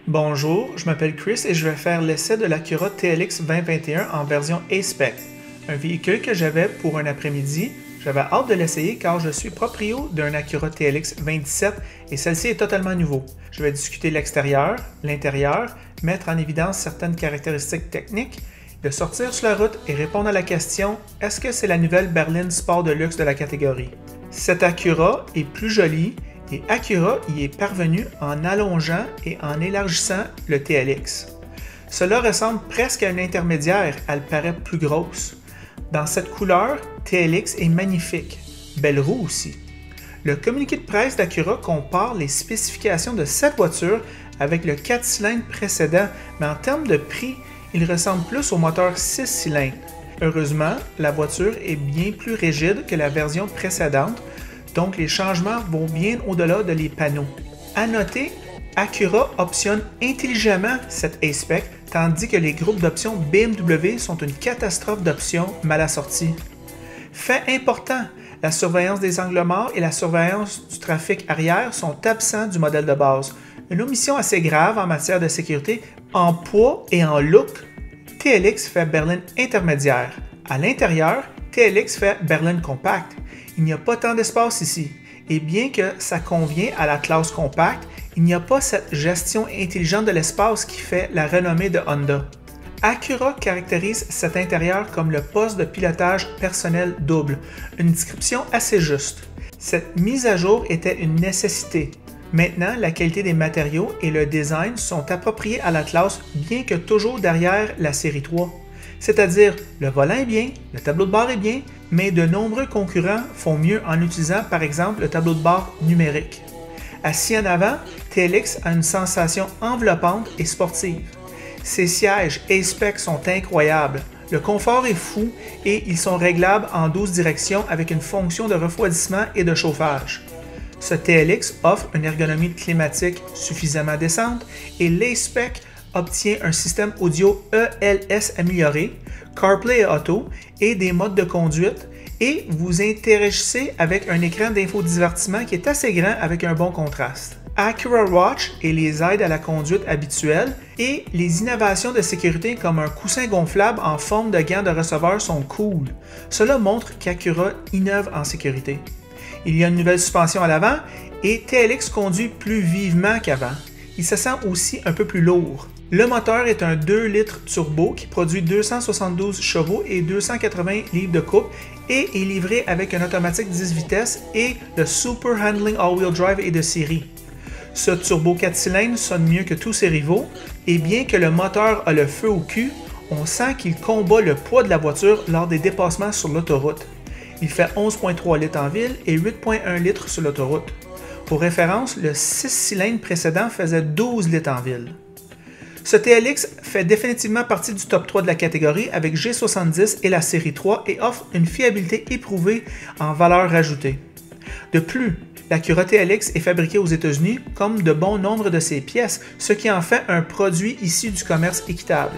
Bonjour, je m'appelle Chris et je vais faire l'essai de l'Acura TLX 2021 en version A-Spec, un véhicule que j'avais pour un après-midi. J'avais hâte de l'essayer car je suis proprio d'un Acura TLX 2017 et celle-ci est totalement nouveau. Je vais discuter l'extérieur, l'intérieur, mettre en évidence certaines caractéristiques techniques, de sortir sur la route et répondre à la question « Est-ce que c'est la nouvelle berline sport de luxe de la catégorie ?» Cette Acura est plus jolie et Acura y est parvenu en allongeant et en élargissant le TLX. Cela ressemble presque à une intermédiaire, elle paraît plus grosse. Dans cette couleur, TLX est magnifique, belle roue aussi. Le communiqué de presse d'Acura compare les spécifications de cette voiture avec le 4 cylindres précédent, mais en termes de prix, il ressemble plus au moteur 6 cylindres. Heureusement, la voiture est bien plus rigide que la version précédente, donc les changements vont bien au-delà de les panneaux. À noter, Acura optionne intelligemment cette A-Spec, tandis que les groupes d'options BMW sont une catastrophe d'options mal assorties. Fait important, la surveillance des angles morts et la surveillance du trafic arrière sont absents du modèle de base. Une omission assez grave en matière de sécurité. En poids et en look, TLX fait berline intermédiaire. À l'intérieur, TLX fait berline compacte. Il n'y a pas tant d'espace ici. Et bien que ça convient à la classe compacte, il n'y a pas cette gestion intelligente de l'espace qui fait la renommée de Honda. Acura caractérise cet intérieur comme le poste de pilotage personnel double, une description assez juste. Cette mise à jour était une nécessité. Maintenant, la qualité des matériaux et le design sont appropriés à la classe, bien que toujours derrière la série 3. C'est-à-dire, le volant est bien, le tableau de bord est bien, mais de nombreux concurrents font mieux en utilisant par exemple le tableau de bord numérique. Assis en avant, TLX a une sensation enveloppante et sportive. Ses sièges A-Spec sont incroyables, le confort est fou et ils sont réglables en 12 directions avec une fonction de refroidissement et de chauffage. Ce TLX offre une ergonomie climatique suffisamment décente et l'A-Spec obtient un système audio ELS amélioré, CarPlay Auto et des modes de conduite et vous interagissez avec un écran d'infodivertissement qui est assez grand avec un bon contraste. Acura Watch et les aides à la conduite habituelles et les innovations de sécurité comme un coussin gonflable en forme de gant de receveur sont cool. Cela montre qu'Acura innove en sécurité. Il y a une nouvelle suspension à l'avant et TLX conduit plus vivement qu'avant. Il se sent aussi un peu plus lourd. Le moteur est un 2 litres turbo qui produit 272 chevaux et 280 livres de couple et est livré avec un automatique 10 vitesses et le Super Handling All-Wheel Drive est de série. Ce turbo 4 cylindres sonne mieux que tous ses rivaux et bien que le moteur a le feu au cul, on sent qu'il combat le poids de la voiture lors des dépassements sur l'autoroute. Il fait 11,3 litres en ville et 8,1 litres sur l'autoroute. Pour référence, le 6 cylindres précédent faisait 12 litres en ville. Ce TLX fait définitivement partie du top 3 de la catégorie avec G70 et la série 3 et offre une fiabilité éprouvée en valeur ajoutée. De plus, l'Acura TLX est fabriqué aux États-Unis comme de bon nombre de ses pièces, ce qui en fait un produit issu du commerce équitable.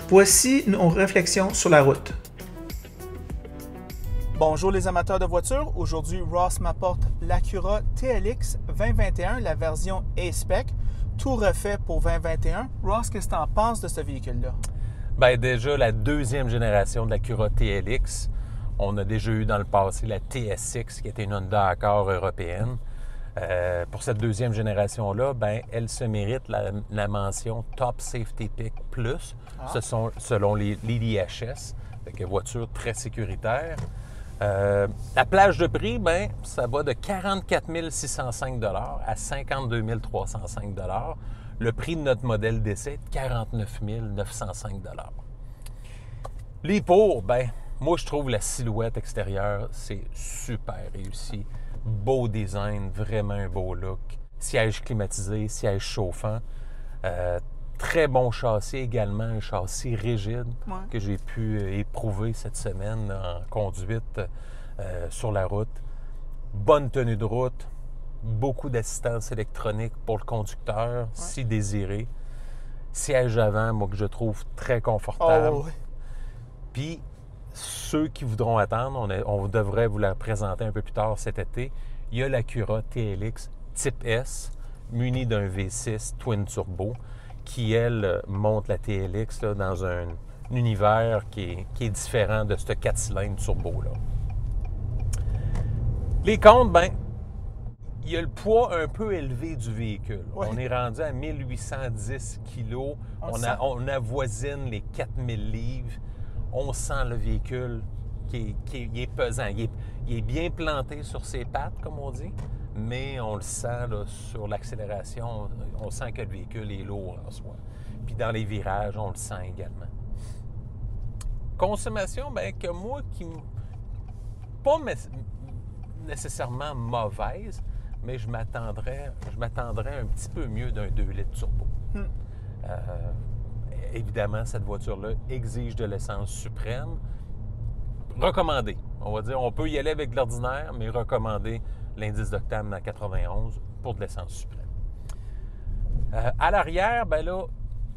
Voici nos réflexions sur la route. Bonjour les amateurs de voitures, aujourd'hui Ross m'apporte l'Acura TLX 2021, la version A-Spec, tout refait pour 2021. Ross, qu'est-ce que tu en penses de ce véhicule-là? Bien, déjà, la deuxième génération de l'Acura TLX, on a déjà eu dans le passé la TSX, qui était une Honda Accord européenne. Pour cette deuxième génération-là, ben, elle se mérite la mention Top Safety Pick Plus, ce sont selon les l'IDHS, donc voiture très sécuritaire. La plage de prix, ben, ça va de 44 605 à 52 305 $. Le prix de notre modèle d'essai est de 49 905 $. Les pour, ben, moi je trouve la silhouette extérieure, c'est super réussi. Beau design, vraiment un beau look. Siège climatisé, siège chauffant. Très bon châssis également, un châssis rigide que j'ai pu éprouver cette semaine en conduite sur la route. Bonne tenue de route, beaucoup d'assistance électronique pour le conducteur, si désiré. Siège avant, moi que je trouve très confortable. Puis ceux qui voudront attendre, on devrait vous la présenter un peu plus tard cet été. Il y a l'Acura TLX Type S, munie d'un V6 Twin Turbo, qui, elle, monte la TLX là, dans un univers qui est différent de ce 4 cylindres turbo-là. Les comptes, ben, il y a le poids un peu élevé du véhicule. Oui. On est rendu à 1810 kg. On avoisine les 4000 livres. On sent le véhicule qui est pesant. Il est bien planté sur ses pattes, comme on dit, mais on le sent là, sur l'accélération. On sent que le véhicule est lourd en soi. Puis dans les virages, on le sent également. Consommation, bien, que moi, pas nécessairement mauvaise, mais je m'attendrais un petit peu mieux d'un 2 litres turbo. Évidemment, cette voiture-là exige de l'essence suprême. Recommandé. On va dire, on peut y aller avec de l'ordinaire, mais recommandé l'indice d'octane à 91 pour de l'essence suprême. À l'arrière, ben là,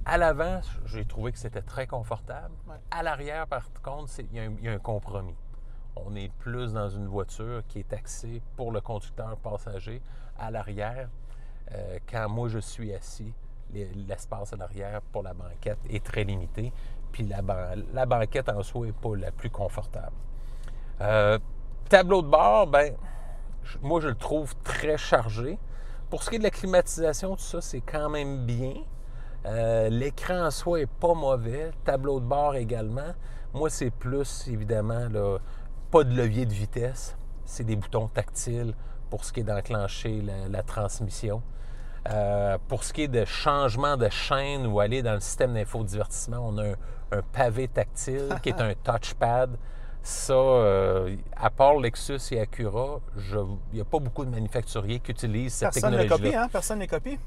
à l'avant, j'ai trouvé que c'était très confortable. Ouais. À l'arrière, par contre, il y a un compromis. On est plus dans une voiture qui est axée pour le conducteur passager à l'arrière. Quand moi, je suis assis, l'espace à l'arrière pour la banquette est très limité. Puis la banquette en soi n'est pas la plus confortable. Tableau de bord, ben, moi, je le trouve très chargé. Pour ce qui est de la climatisation, tout ça, c'est quand même bien. L'écran en soi n'est pas mauvais. Tableau de bord également. Moi, c'est plus, évidemment, là, pas de levier de vitesse. C'est des boutons tactiles pour ce qui est d'enclencher la transmission. Pour ce qui est de changement de chaîne ou aller dans le système d'infodivertissement, on a un pavé tactile qui est un touchpad. Ça, à part Lexus et Acura, il n'y a pas beaucoup de manufacturiers qui utilisent cette technologie-là. Personne ne copie, hein? Personne ne copie.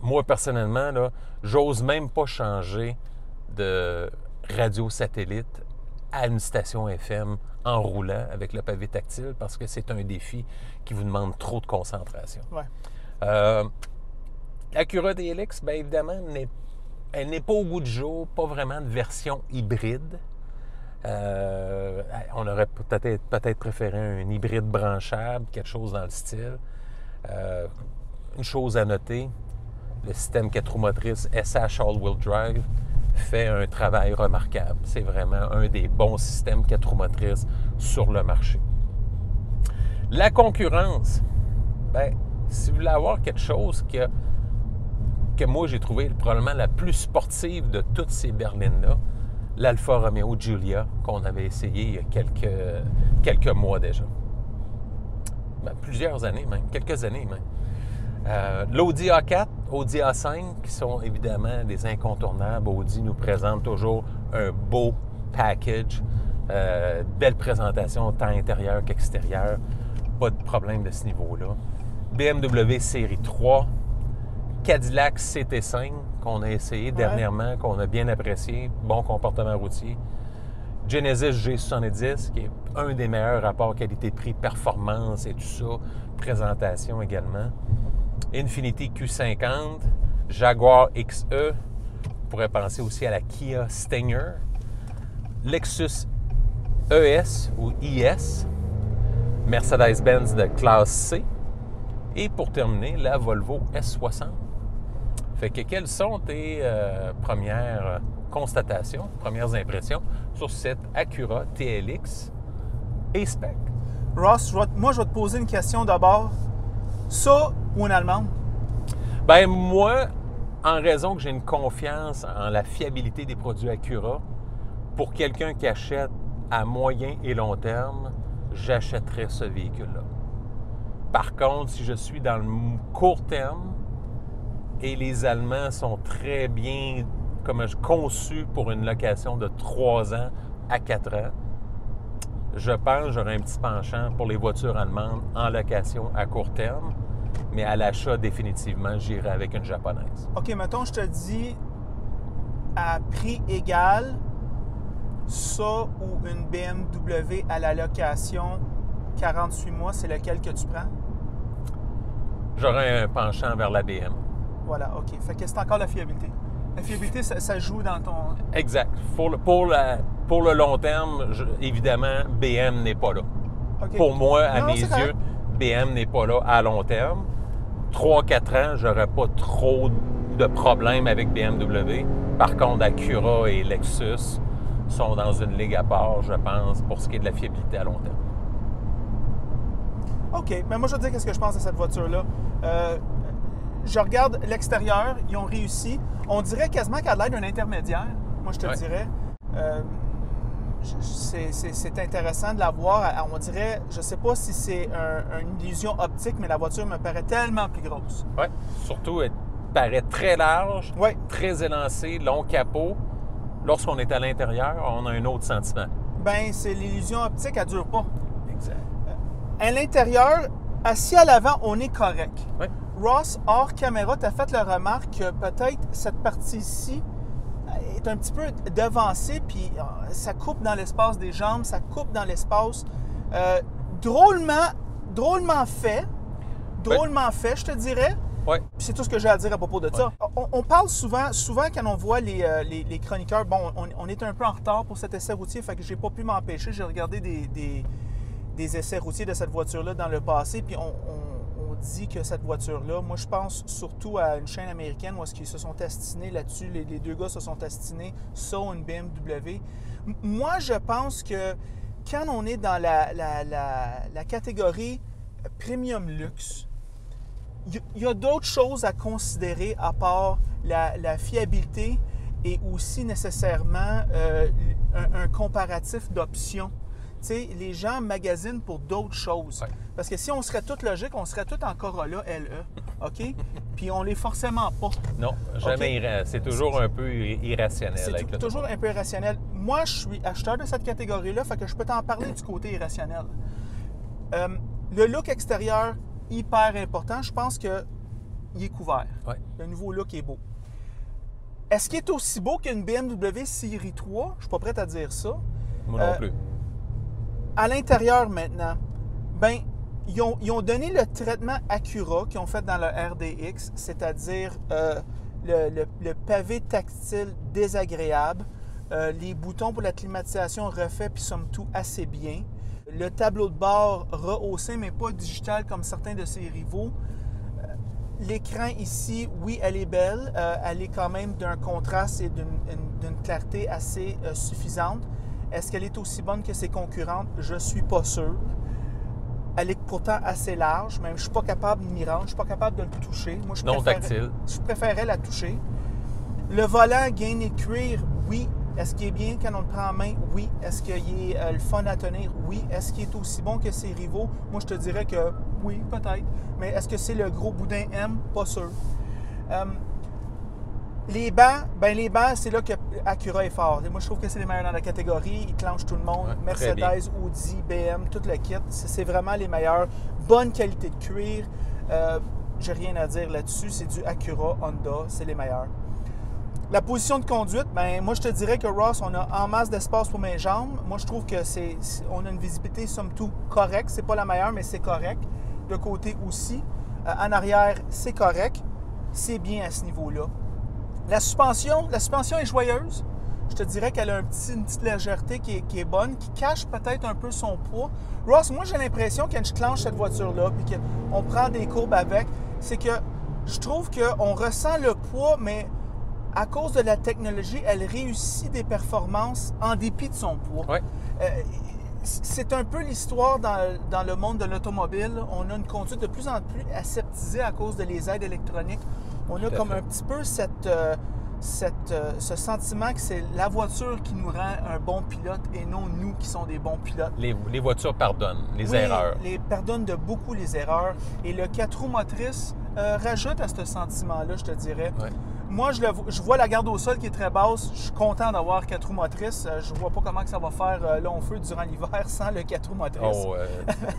Moi, personnellement, là, j'ose même pas changer de radio satellite à une station FM en roulant avec le pavé tactile parce que c'est un défi qui vous demande trop de concentration. Ouais. Acura TLX, bien évidemment, elle n'est pas au goût du jour, pas vraiment de version hybride. On aurait peut-être préféré un hybride branchable, quelque chose dans le style. Une chose à noter, le système 4 roues motrices SH All-Wheel Drive fait un travail remarquable. C'est vraiment un des bons systèmes 4 roues motrices sur le marché. La concurrence, bien, si vous voulez avoir quelque chose que moi j'ai trouvé probablement la plus sportive de toutes ces berlines-là, l'Alfa Romeo Giulia qu'on avait essayé il y a quelques mois déjà. Ben, plusieurs années même, quelques années même. L'Audi A4, Audi A5, qui sont évidemment des incontournables. Audi nous présente toujours un beau package, belle présentation tant intérieure qu'extérieure. Pas de problème de ce niveau-là. BMW Série 3, Cadillac CT5 qu'on a essayé dernièrement, qu'on a bien apprécié, bon comportement routier. Genesis G70, qui est un des meilleurs rapports qualité-prix, performance et tout ça, présentation également. Infiniti Q50, Jaguar XE, on pourrait penser aussi à la Kia Stinger, Lexus ES ou IS, Mercedes-Benz de classe C et pour terminer, la Volvo S60. Fait que quelles sont tes premières constatations, premières impressions sur cette Acura TLX A-Spec? Ross, moi, je vais te poser une question d'abord. Ça ou une allemande? Bien, moi, en raison que j'ai une confiance en la fiabilité des produits Acura, pour quelqu'un qui achète à moyen et long terme, j'achèterais ce véhicule-là. Par contre, si je suis dans le court terme, et les Allemands sont très bien conçus pour une location de 3 ans à 4 ans, je pense que j'aurais un petit penchant pour les voitures allemandes en location à court terme, mais à l'achat, définitivement, j'irai avec une japonaise. OK, mettons, je te dis, à prix égal, ça ou une BMW à la location 48 mois, c'est lequel que tu prends? J'aurais un penchant vers la BM. Voilà, OK. Fait que c'est encore la fiabilité. La fiabilité, ça joue dans ton... Exact. Pour le long terme, évidemment, BM n'est pas là. Okay. Pour moi, à Non, mes yeux, BM n'est pas là à long terme. 3-4 ans, j'aurais pas trop de problèmes avec BMW. Par contre, Acura et Lexus sont dans une ligue à part, je pense, pour ce qui est de la fiabilité à long terme. OK. Mais moi, je veux te dire qu'est-ce que je pense de cette voiture-là. Je regarde l'extérieur, ils ont réussi. On dirait quasiment qu'elle a l'air d'un intermédiaire, moi, je te dirais. C'est intéressant de la voir. On dirait, je ne sais pas si c'est une illusion optique, mais la voiture me paraît tellement plus grosse. Oui, surtout, elle paraît très large, ouais. Très élancée, long capot. Lorsqu'on est à l'intérieur, on a un autre sentiment. Bien, c'est l'illusion optique, elle ne dure pas. Exact. À l'intérieur, assis à l'avant, on est correct. Oui. Ross, hors caméra, tu as fait la remarque que peut-être cette partie-ci est un petit peu devancée, puis ça coupe dans l'espace des jambes, ça coupe dans l'espace. Drôlement fait, je te dirais. Oui. Puis c'est tout ce que j'ai à dire à propos de ça. On parle souvent quand on voit les chroniqueurs, bon, on est un peu en retard pour cet essai routier, fait que j'ai pas pu m'empêcher. J'ai regardé des essais routiers de cette voiture-là dans le passé, puis on dit que cette voiture-là, moi je pense surtout à une chaîne américaine où est-ce qu'ils se sont astinés là-dessus, les deux gars se sont astinés, ça ou une BMW. Moi, je pense que quand on est dans la catégorie premium luxe, il y a d'autres choses à considérer à part la fiabilité et aussi nécessairement un comparatif d'options. Tu sais, les gens magasinent pour d'autres choses. Ouais. Parce que si on serait tous logiques, on serait tous en Corolla LE, OK? Puis on l'est forcément pas. Non, jamais. Okay? C'est toujours un peu irrationnel. C'est toujours un peu irrationnel. Moi, je suis acheteur de cette catégorie-là, fait que je peux t'en parler du côté irrationnel. Le look extérieur, hyper important. Je pense qu'il est couvert. Ouais. Le nouveau look est beau. Est-ce qu'il est aussi beau qu'une BMW Série 3? Je ne suis pas prêt à dire ça. Moi non plus. À l'intérieur, maintenant, ben, ils ont donné le traitement Acura qu'ils ont fait dans le RDX, c'est-à-dire le pavé tactile désagréable, les boutons pour la climatisation refaits puis somme toute assez bien, le tableau de bord rehaussé mais pas digital comme certains de ses rivaux. L'écran ici, oui, elle est belle, elle est quand même d'un contraste et d'une clarté assez suffisante. Est-ce qu'elle est aussi bonne que ses concurrentes? Je ne suis pas sûr. Elle est pourtant assez large, même je ne suis pas capable de m'y rendre, je ne suis pas capable de le toucher. Moi, tactile. Je préférais la toucher. Le volant gainé cuir, oui. Est-ce qu'il est bien quand on le prend en main? Oui. Est-ce qu'il est le fun à tenir? Oui. Est-ce qu'il est aussi bon que ses rivaux? Moi, je te dirais que oui, peut-être. Mais est-ce que c'est le gros boudin M? Pas sûr. Les bancs, c'est là que Acura est fort. Moi, je trouve que c'est les meilleurs dans la catégorie. Ils clenchent tout le monde. Ouais, Mercedes, Audi, BM, tout le kit. C'est vraiment les meilleurs. Bonne qualité de cuir. J'ai rien à dire là-dessus. C'est du Acura, Honda. C'est les meilleurs. La position de conduite, moi, je te dirais que Ross, on a en masse d'espace pour mes jambes. Moi, je trouve que on a une visibilité, somme toute, correcte. C'est pas la meilleure, mais c'est correct. De côté aussi. En arrière, c'est correct. C'est bien à ce niveau-là. La suspension est joyeuse. Je te dirais qu'elle a une petite légèreté qui est bonne, qui cache peut-être un peu son poids. Ross, moi, j'ai l'impression quand je clenche cette voiture-là puis qu'on prend des courbes avec, c'est que je trouve qu'on ressent le poids, mais à cause de la technologie, elle réussit des performances en dépit de son poids. Ouais. C'est un peu l'histoire dans le monde de l'automobile. On a une conduite de plus en plus aseptisée à cause de les aides électroniques. On a comme un petit peu ce sentiment que c'est la voiture qui nous rend un bon pilote et non nous qui sommes des bons pilotes. Les voitures pardonnent les erreurs. Oui, pardonnent de beaucoup les erreurs. Et le 4 roues motrices rajoute à ce sentiment-là, je te dirais. Ouais. Moi, je vois la garde au sol qui est très basse. Je suis content d'avoir 4 roues motrices. Je ne vois pas comment que ça va faire long feu durant l'hiver sans le 4 roues motrices.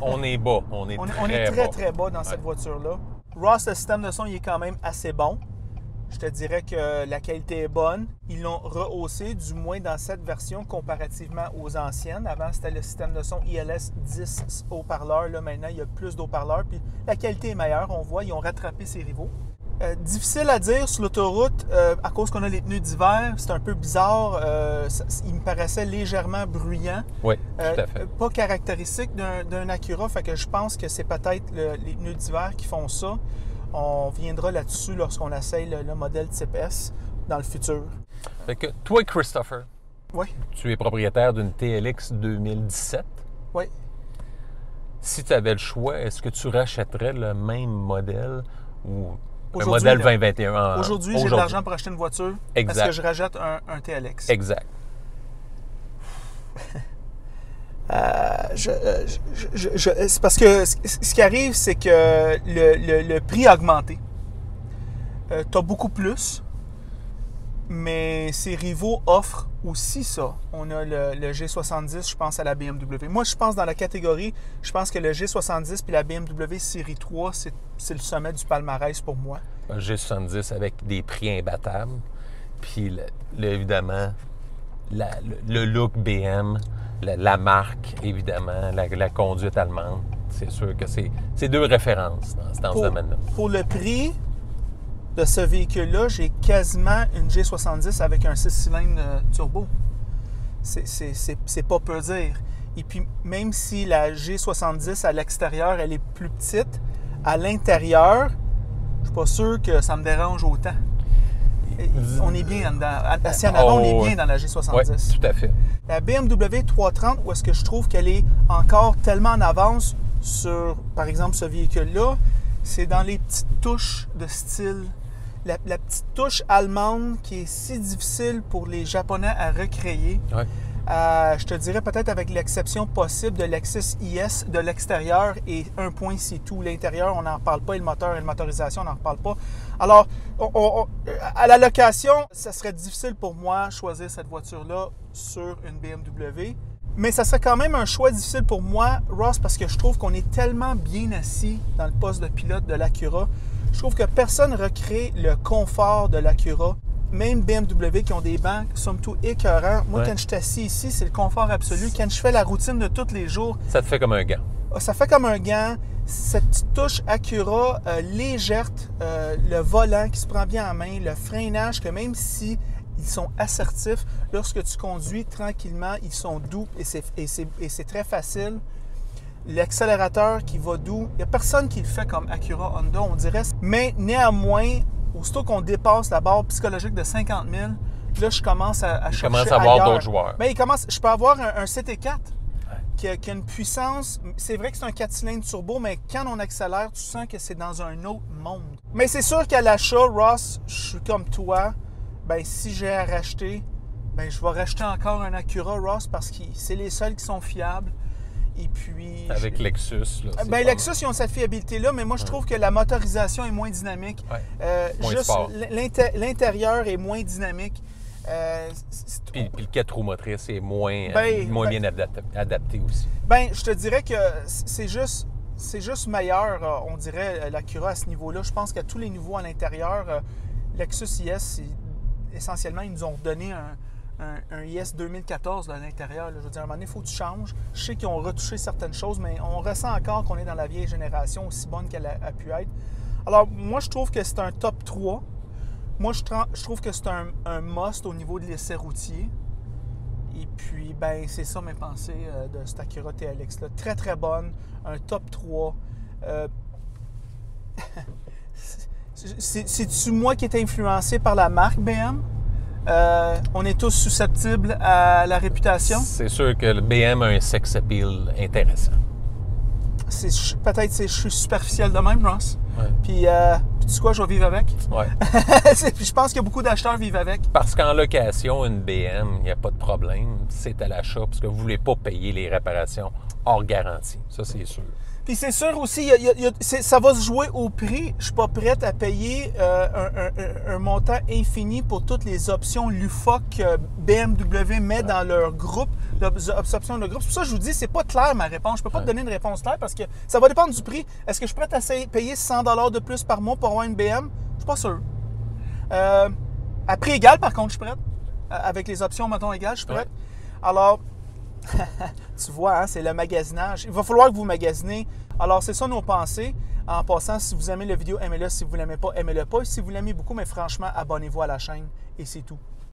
On est bas. On est très bas dans cette voiture-là. Ross, le système de son, il est quand même assez bon. Je te dirais que la qualité est bonne. Ils l'ont rehaussé, du moins dans cette version, comparativement aux anciennes. Avant, c'était le système de son ILS 10 haut-parleurs. Là, maintenant, il y a plus d'haut-parleurs. Puis la qualité est meilleure. On voit, ils ont rattrapé ses rivaux. Difficile à dire sur l'autoroute à cause qu'on a les pneus d'hiver. C'est un peu bizarre. Il me paraissait légèrement bruyant. Oui, tout à fait. Pas caractéristique d'un Acura. Fait que je pense que c'est peut-être les pneus d'hiver qui font ça. On viendra là-dessus lorsqu'on essaye le modèle Type S dans le futur. Fait que toi, Christopher, Oui. tu es propriétaire d'une TLX 2017. Oui. Si tu avais le choix, est-ce que tu rachèterais le même modèle ou le Aujourd'hui, modèle 2021? Aujourd'hui, j'ai de l'argent pour acheter une voiture. Exact. Est-ce que je rachète un TLX? Exact. C'est parce que ce qui arrive, c'est que le prix a augmenté. Tu as beaucoup plus, mais ces rivaux offrent aussi ça. On a le G70, je pense à la BMW. Moi, je pense dans la catégorie, je pense que le G70 puis la BMW Série 3, c'est le sommet du palmarès pour moi. Un G70 avec des prix imbattables. Puis, évidemment, le look BM, la marque, évidemment, la conduite allemande. C'est sûr que c'est deux références dans ce domaine-là. Pour le prix de ce véhicule-là, j'ai quasiment une G70 avec un 6 cylindres turbo. C'est pas peu dire. Et puis, même si la G70 à l'extérieur, elle est plus petite, à l'intérieur, je suis pas sûr que ça me dérange autant. On est bien assis en avant, on est bien dans la G70. Oui, tout à fait. La BMW 330, où est-ce que je trouve qu'elle est encore tellement en avance sur, par exemple, ce véhicule-là, c'est dans les petites touches de style. La petite touche allemande qui est si difficile pour les Japonais à recréer. Oui. Je te dirais peut-être avec l'exception possible de Lexus IS de l'extérieur et un point c'est tout. L'intérieur, on n'en parle pas et le moteur et la motorisation, on n'en reparle pas. Alors, à la location, ça serait difficile pour moi de choisir cette voiture-là sur une BMW. Mais ça serait quand même un choix difficile pour moi, Ross, parce que je trouve qu'on est tellement bien assis dans le poste de pilote de l'Acura. Je trouve que personne ne recrée le confort de l'Acura. Même BMW qui ont des bancs, somme toute écœurants. Moi, quand je suis assis ici, c'est le confort absolu. Quand je fais la routine de tous les jours... Ça te fait comme un gant. Ça fait comme un gant. Cette petite touche Acura légère, le volant qui se prend bien en main, le freinage, que même si ils sont assertifs, lorsque tu conduis tranquillement, ils sont doux et c'est très facile. L'accélérateur qui va doux. Il n'y a personne qui le fait comme Acura Honda, on dirait. Mais néanmoins, aussitôt qu'on dépasse la barre psychologique de 50 000, là, je commence à chercher. Je commence à avoir d'autres joueurs. Bien, je peux avoir un CT4 qui a une puissance. C'est vrai que c'est un 4 cylindres turbo, mais quand on accélère, tu sens que c'est dans un autre monde. Mais c'est sûr qu'à l'achat, Ross, je suis comme toi. Bien, si j'ai à racheter, bien, je vais racheter encore un Acura, Ross, parce que c'est les seuls qui sont fiables. Et puis... Avec Lexus, là. Bien, Lexus, ils ont cette fiabilité-là, mais moi, je trouve que la motorisation est moins dynamique. Juste l'intérieur est moins dynamique. Puis le 4 roues motrices est moins bien adapté aussi. Bien, je te dirais que c'est juste meilleur, on dirait, l'Acura à ce niveau-là. Je pense qu'à tous les niveaux à l'intérieur, Lexus IS, essentiellement, ils nous ont donné un IS 2014 à l'intérieur. Je veux dire, à un moment donné, il faut que tu changes. Je sais qu'ils ont retouché certaines choses, mais on ressent encore qu'on est dans la vieille génération, aussi bonne qu'elle a pu être. Alors, moi, je trouve que c'est un top 3. Moi, je trouve que c'est un must au niveau de l'essai routier. Et puis, ben c'est ça mes pensées de cette Acura TLX-là. Très, très bonne. Un top 3. C'est-tu moi qui est influencé par la marque BM? On est tous susceptibles à la réputation. C'est sûr que le BM a un sex appeal intéressant. Peut-être que je suis superficiel de même, Ross. Ouais. Puis, tu sais quoi, je vais vivre avec. Ouais. Puis je pense que beaucoup d'acheteurs vivent avec. Parce qu'en location, une BM, il n'y a pas de problème. C'est à l'achat parce que vous ne voulez pas payer les réparations hors garantie. Ça, c'est sûr. Puis c'est sûr aussi, ça va se jouer au prix. Je ne suis pas prête à payer un montant infini pour toutes les options LUFOC que BMW met dans leur groupe, les options de groupe. C'est pour ça que je vous dis, c'est pas clair ma réponse. Je peux pas te donner une réponse claire parce que ça va dépendre du prix. Est-ce que je suis prête à payer 100 $ de plus par mois pour avoir une BM? Je suis pas sûr. À prix égal, par contre, je suis prête. Avec les options, mettons, égales, je suis prête. Ouais. Alors... tu vois, hein, c'est le magasinage. Il va falloir que vous magasinez. Alors, c'est ça nos pensées. En passant, si vous aimez la vidéo, aimez-le. Si vous ne l'aimez pas, aimez-le pas. Et si vous l'aimez beaucoup, mais franchement, abonnez-vous à la chaîne et c'est tout.